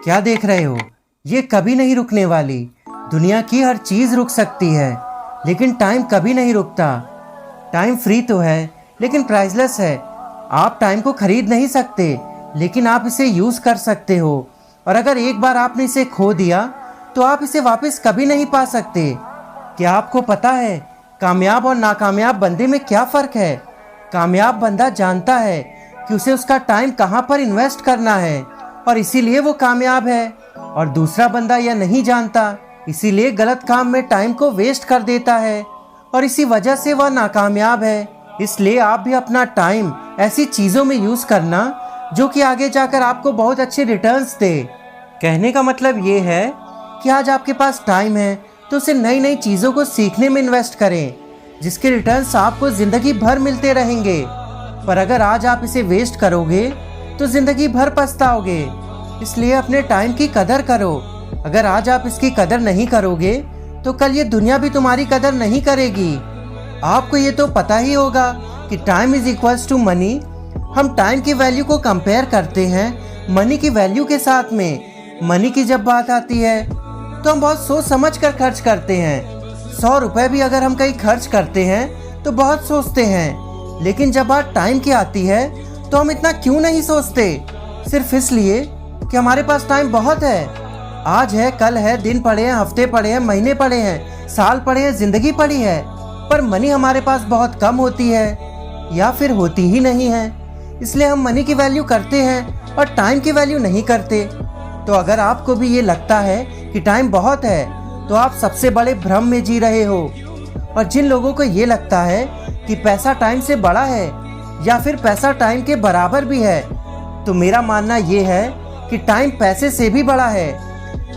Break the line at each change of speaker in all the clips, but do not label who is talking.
क्या देख रहे हो? ये कभी नहीं रुकने वाली। दुनिया की हर चीज़ रुक सकती है, लेकिन टाइम कभी नहीं रुकता। टाइम फ्री तो है, लेकिन प्राइसलेस है। आप टाइम को खरीद नहीं सकते, लेकिन आप इसे यूज़ कर सकते हो। और अगर एक बार आपने इसे खो दिया, तो आप इसे वापस कभी नहीं पा सकते। क्या आपको पता है कामयाब और नाकामयाब बंदे में क्या फ़र्क है? कामयाब बंदा जानता है कि उसे उसका टाइम कहाँ पर इन्वेस्ट करना है, और इसीलिए वो कामयाब है। और दूसरा बंदा यह नहीं जानता, इसीलिए गलत काम में टाइम को वेस्ट कर देता है, और इसी वजह से वह नाकामयाब है। इसलिए आप भी अपना टाइम ऐसी चीज़ों में यूज़ करना जो कि आगे जाकर आपको बहुत अच्छे रिटर्न्स दे। कहने का मतलब ये है कि आज आपके पास टाइम है तो उसे नई नई चीज़ों को सीखने में इन्वेस्ट करें, जिसके रिटर्न्स आपको ज़िंदगी भर मिलते रहेंगे। पर अगर आज आप इसे वेस्ट करोगे तो ज़िंदगी भर पछताओगे। इसलिए अपने टाइम की कदर करो। अगर आज आप इसकी कदर नहीं करोगे तो कल ये दुनिया भी तुम्हारी कदर नहीं करेगी। आपको ये तो पता ही होगा कि time is equals to money. हम टाइम की वैल्यू को कंपेयर करते हैं मनी की वैल्यू के साथ में। मनी की जब बात आती है तो हम बहुत सोच समझ कर खर्च करते हैं। 100 रुपये भी अगर हम कहीं खर्च करते हैं तो बहुत सोचते हैं, लेकिन जब बात टाइम की आती है तो हम इतना क्यों नहीं सोचते? सिर्फ इसलिए कि हमारे पास टाइम बहुत है। आज है, कल है, दिन पड़े हैं, हफ्ते पड़े हैं, महीने पड़े हैं, साल पड़े हैं, जिंदगी पड़ी है। पर मनी हमारे पास बहुत कम होती है, या फिर होती ही नहीं है। इसलिए हम मनी की वैल्यू करते हैं और टाइम की वैल्यू नहीं करते। तो अगर आपको भी ये लगता है कि टाइम बहुत है, तो आप सबसे बड़े भ्रम में जी रहे हो। और जिन लोगों को ये लगता है कि पैसा टाइम से बड़ा है, या फिर पैसा टाइम के बराबर भी है, तो मेरा मानना ये है कि टाइम पैसे से भी बड़ा है।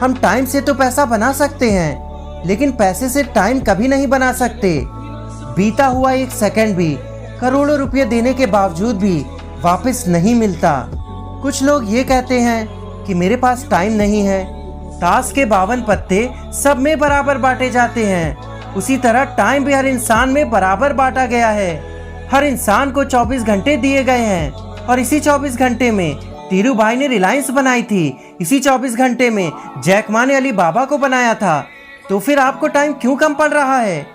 हम टाइम से तो पैसा बना सकते हैं, लेकिन पैसे से टाइम कभी नहीं बना सकते। बीता हुआ एक सेकंड भी करोड़ों रुपये देने के बावजूद भी वापस नहीं मिलता। कुछ लोग ये कहते हैं कि मेरे पास टाइम नहीं है। ताश के 52 पत्ते सब में बराबर बांटे जाते हैं, उसी तरह टाइम भी हर इंसान में बराबर बांटा गया है। हर इंसान को 24 घंटे दिए गए हैं, और इसी 24 घंटे में धीरू भाई ने रिलायंस बनाई थी। इसी 24 घंटे में जैक मा ने अली बाबा को बनाया था। तो फिर आपको टाइम क्यों कम पड़ रहा है?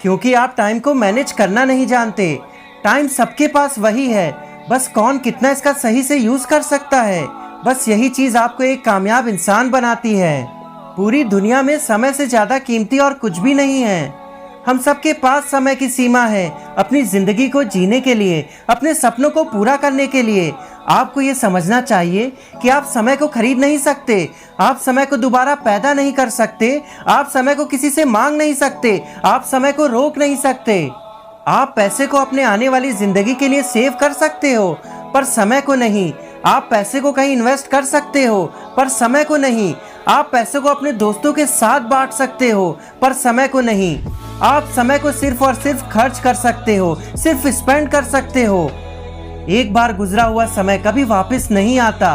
क्योंकि आप टाइम को मैनेज करना नहीं जानते। टाइम सबके पास वही है, बस कौन कितना इसका सही से यूज कर सकता है। बस यही चीज आपको एक कामयाब इंसान बनाती है। पूरी दुनिया में समय से ज्यादा कीमती और कुछ भी नहीं है। हम सबके पास समय की सीमा है अपनी जिंदगी को जीने के लिए, अपने सपनों को पूरा करने के लिए। आपको ये समझना चाहिए कि आप समय को खरीद नहीं सकते, आप समय को दोबारा पैदा नहीं कर सकते, आप समय को किसी से मांग नहीं सकते, आप समय को रोक नहीं सकते। आप पैसे को अपने आने वाली जिंदगी के लिए सेव कर सकते हो, पर समय को नहीं। आप पैसे को कहीं इन्वेस्ट कर सकते हो, पर समय को नहीं। आप पैसे को अपने दोस्तों के साथ बांट सकते हो, पर समय को नहीं। आप समय को सिर्फ और सिर्फ खर्च कर सकते हो, सिर्फ स्पेंड कर सकते हो। एक बार गुजरा हुआ समय कभी वापस नहीं आता।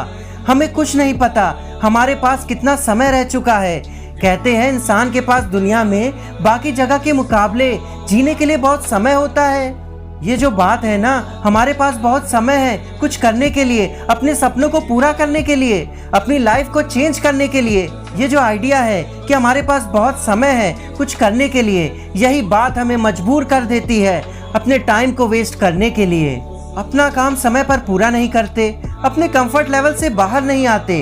हमें कुछ नहीं पता हमारे पास कितना समय रह चुका है। कहते हैं इंसान के पास दुनिया में बाकी जगह के मुकाबले जीने के लिए बहुत समय होता है। ये जो बात है ना, हमारे पास बहुत समय है कुछ करने के लिए, अपने सपनों को पूरा करने के लिए, अपनी लाइफ को चेंज करने के लिए। ये जो आइडिया है कि हमारे पास बहुत समय है कुछ करने के लिए, यही बात हमें मजबूर कर देती है अपने टाइम को वेस्ट करने के लिए। अपना काम समय पर पूरा नहीं करते, अपने कंफर्ट लेवल से बाहर नहीं आते।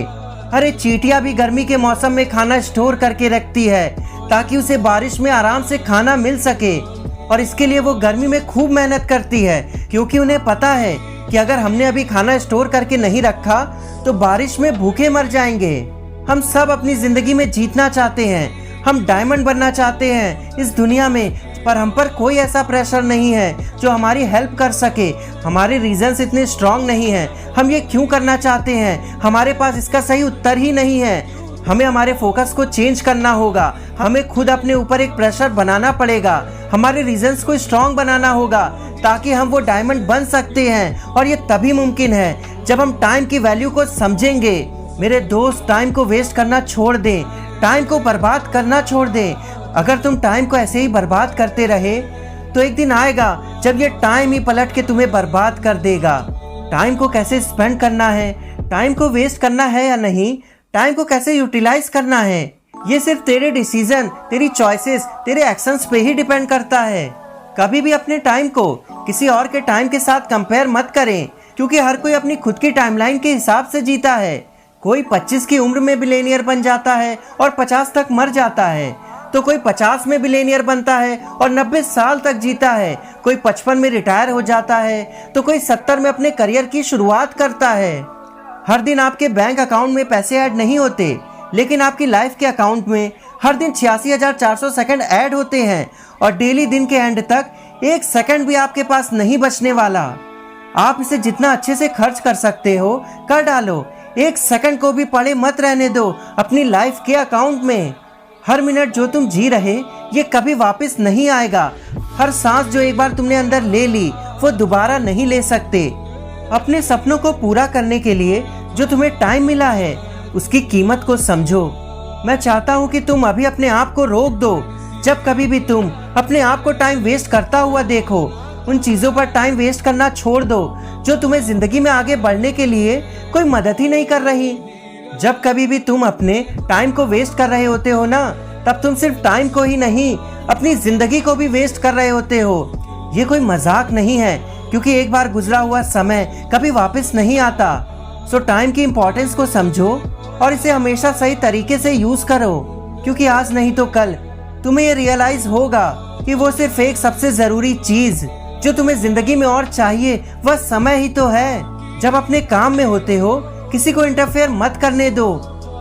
अरे चींटियां भी गर्मी के मौसम में खाना स्टोर करके रखती है ताकि उसे बारिश में आराम से खाना मिल सके, और इसके लिए वो गर्मी में खूब मेहनत करती है, क्योंकि उन्हें पता है कि अगर हमने अभी खाना स्टोर करके नहीं रखा तो बारिश में भूखे मर जाएंगे। हम सब अपनी जिंदगी में जीतना चाहते हैं, हम डायमंड बनना चाहते हैं इस दुनिया में, पर हम पर कोई ऐसा प्रेशर नहीं है जो हमारी हेल्प कर सके। हमारे रीजंस इतने स्ट्रांग नहीं हैं। हम ये क्यों करना चाहते हैं, हमारे पास इसका सही उत्तर ही नहीं है। हमें हमारे फोकस को चेंज करना होगा। हमें खुद अपने ऊपर एक प्रेशर बनाना पड़ेगा, हमारे रीजंस को स्ट्रांग बनाना होगा, ताकि हम वो डायमंड बन सकते हैं। और ये तभी मुमकिन है जब हम टाइम की वैल्यू को समझेंगे। मेरे दोस्त, टाइम को वेस्ट करना छोड़ दें, टाइम को बर्बाद करना छोड़ दें। अगर तुम टाइम को ऐसे ही बर्बाद करते रहे तो एक दिन आएगा जब ये टाइम ही पलट के तुम्हें बर्बाद कर देगा। टाइम को कैसे स्पेंड करना है, टाइम को वेस्ट करना है या नहीं, टाइम को कैसे यूटिलाइज करना है, ये सिर्फ तेरे डिसीजन, तेरी चॉइसेस, तेरे एक्शंस पे ही डिपेंड करता है। कभी भी अपने टाइम को किसी और के टाइम के साथ कंपेयर मत करें, क्योंकि हर कोई अपनी खुद की टाइमलाइन के हिसाब से जीता है। कोई 25 की उम्र में बिलियनियर बन जाता है और 50 तक मर जाता है, तो कोई 50 में बिलियनियर बनता है और 90 साल तक जीता है। कोई 55 में रिटायर हो जाता है, तो कोई 70 में अपने करियर की शुरुआत करता है। हर दिन आपके बैंक अकाउंट में पैसे ऐड नहीं होते, लेकिन आपकी लाइफ के अकाउंट में हर दिन 86,400 सेकंड ऐड होते हैं, और डेली दिन के एंड तक 1 सेकंड भी आपके पास नहीं बचने वाला। आप इसे जितना अच्छे से खर्च कर सकते हो कर डालो। 1 सेकंड को भी पड़े मत रहने दो अपनी लाइफ के अकाउंट में। हर मिनट जो तुम जी रहे ये कभी वापस नहीं आएगा। हर सांस जो एक बार तुमने अंदर ले ली वो दोबारा नहीं ले सकते। अपने सपनों को पूरा करने के लिए जो तुम्हें टाइम मिला है उसकी कीमत को समझो। मैं चाहता हूँ कि तुम अभी अपने आप को रोक दो। जब कभी भी तुम अपने आप को टाइम वेस्ट करता हुआ देखो, उन चीजों पर टाइम वेस्ट करना छोड़ दो जो तुम्हें जिंदगी में आगे बढ़ने के लिए कोई मदद ही नहीं कर रही। जब कभी भी तुम अपने टाइम को वेस्ट कर रहे होते हो ना, तब तुम सिर्फ टाइम को ही नहीं अपनी जिंदगी को भी वेस्ट कर रहे होते हो। ये कोई मजाक नहीं है, क्योंकि एक बार गुजरा हुआ समय कभी वापस नहीं आता। सो टाइम की इम्पोर्टेंस को समझो और इसे हमेशा सही तरीके से यूज करो, क्योंकि आज नहीं तो कल तुम्हें ये रियलाइज होगा कि वो सिर्फ एक सबसे जरूरी चीज जो तुम्हें जिंदगी में और चाहिए वह समय ही तो है। जब अपने काम में होते हो किसी को इंटरफेयर मत करने दो।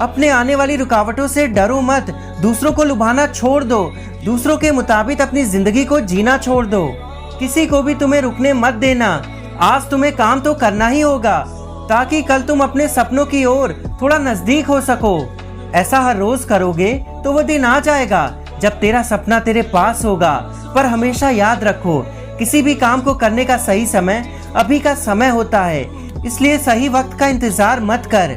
अपने आने वाली रुकावटों से डरो मत। दूसरों को लुभाना छोड़ दो। दूसरों के मुताबिक अपनी जिंदगी को जीना छोड़ दो। किसी को भी तुम्हें रुकने मत देना। आज तुम्हें काम तो करना ही होगा, ताकि कल तुम अपने सपनों की ओर थोड़ा नजदीक हो सको। ऐसा हर रोज करोगे तो वो दिन आ जाएगा जब तेरा सपना तेरे पास होगा। पर हमेशा याद रखो, किसी भी काम को करने का सही समय अभी का समय होता है, इसलिए सही वक्त का इंतजार मत कर।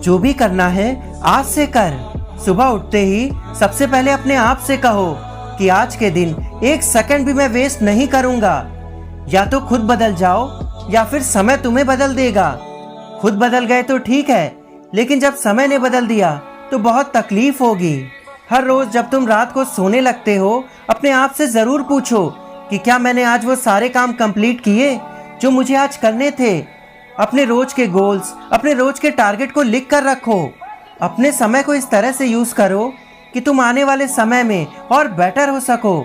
जो भी करना है आज से कर। सुबह उठते ही सबसे पहले अपने आप से कहो कि आज के दिन 1 सेकंड भी मैं वेस्ट नहीं करूंगा। या तो खुद बदल जाओ या फिर समय तुम्हें बदल देगा। खुद बदल गए तो ठीक है, लेकिन जब समय ने बदल दिया तो बहुत तकलीफ होगी। हर रोज जब तुम रात को सोने लगते हो, अपने आप से जरूर पूछो कि क्या मैंने आज वो सारे काम कंप्लीट किए जो मुझे आज करने थे। अपने रोज के गोल्स, अपने रोज के टारगेट को लिख कर रखो। अपने समय को इस तरह से यूज करो कि तुम आने वाले समय में और बेटर हो सको।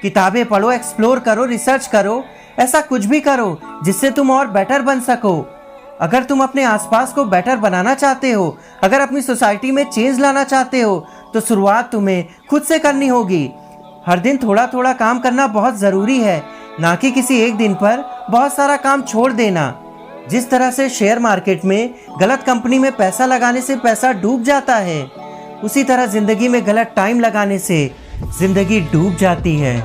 किताबें पढ़ो, एक्सप्लोर करो, रिसर्च करो, ऐसा कुछ भी करो जिससे तुम और बेटर बन सको। अगर तुम अपने आसपास को बेटर बनाना चाहते हो, अगर अपनी सोसाइटी में चेंज लाना चाहते हो, तो शुरुआत तुम्हें खुद से करनी होगी। हर दिन थोड़ा थोड़ा काम करना बहुत ज़रूरी है, ना कि किसी एक दिन पर बहुत सारा काम छोड़ देना। जिस तरह से शेयर मार्केट में गलत कंपनी में पैसा लगाने से पैसा डूब जाता है, उसी तरह जिंदगी में गलत टाइम लगाने से जिंदगी डूब जाती है।